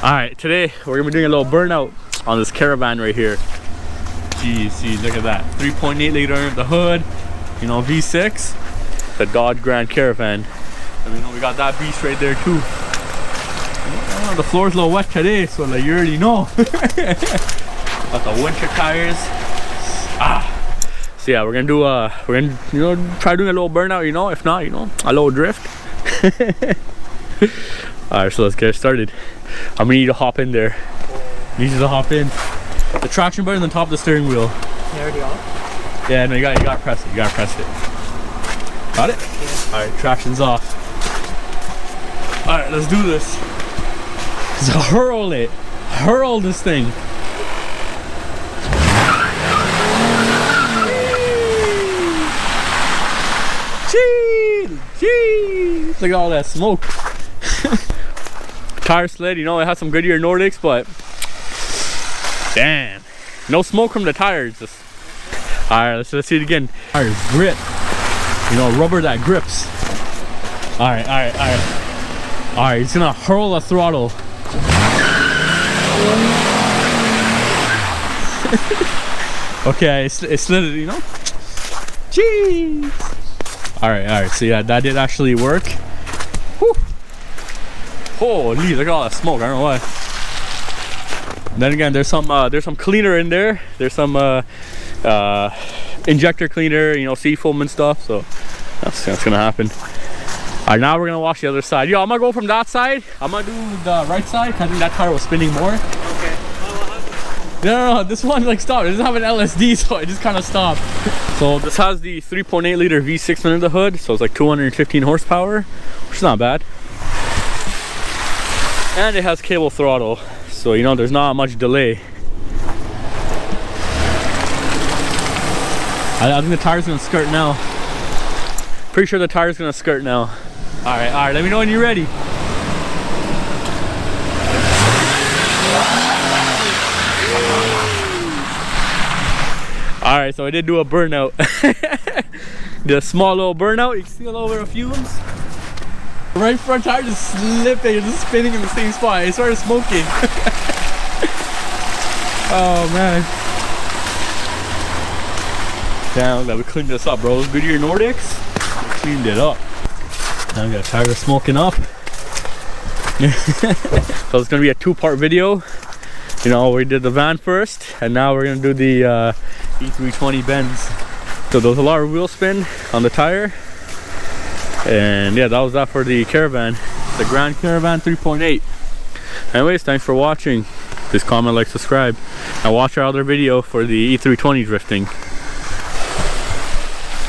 Alright, today we're gonna be doing a little burnout on this caravan right here. See, look at that. 3.8 liter under the hood, you know, V6. The Dodge Grand Caravan. And we know we got that beast right there too. The floor's a little wet today, so like you already know. Got the winter tires. So yeah, we're gonna try doing a little burnout, you know, if not, you know, a little drift. Alright, so let's get started. I'm gonna need to hop in there. Need you to hop in. The traction button on top of the steering wheel. You already off? Yeah, no, you gotta press it. You gotta press it. Got it? Yeah. Alright, traction's off. Alright, let's do this. So hurl it. Hurl this thing. Jeez! Look at all that smoke. Tire slid, you know, it has some Goodyear Nordics, but damn, no smoke from the tires. Just all right, let's see it again. Tires grip, you know, rubber that grips. All right, he's gonna hurl the throttle. Okay, it slid it, you know. Jeez. All right, so yeah, that did actually work. Whew. Holy, look at all that smoke. I don't know why. And then again, there's some cleaner in there. There's some injector cleaner, you know, sea foam and stuff. So that's gonna happen. All right, now we're gonna wash the other side. Yo, I'm gonna go from that side. I'm gonna do the right side. I think that tire was spinning more. Okay. No, this one like stopped. It doesn't have an LSD, so it just kind of stopped. So this has the 3.8 liter V6 under the hood, so it's like 215 horsepower, which is not bad. And it has cable throttle, so you know there's not much delay. I think the tire's gonna skirt now. Pretty sure the tire's gonna skirt now. All right, let me know when you're ready. All right, so I did do a burnout. Did a small little burnout. You can see a little bit of fumes. Right front tire just slipping, just spinning in the same spot. It started smoking. Oh man. Damn, that we cleaned this up, bro. Goodyear Nordics, we cleaned it up. Now we got a tire smoking up. So it's gonna be a two-part video. You know, we did the van first, and now we're gonna do the E320 Benz. So there was a lot of wheel spin on the tire, and yeah, that was that for the caravan, the Grand Caravan 3.8. Anyways, thanks for watching. Please comment, like, subscribe, and watch our other video for the E320 drifting.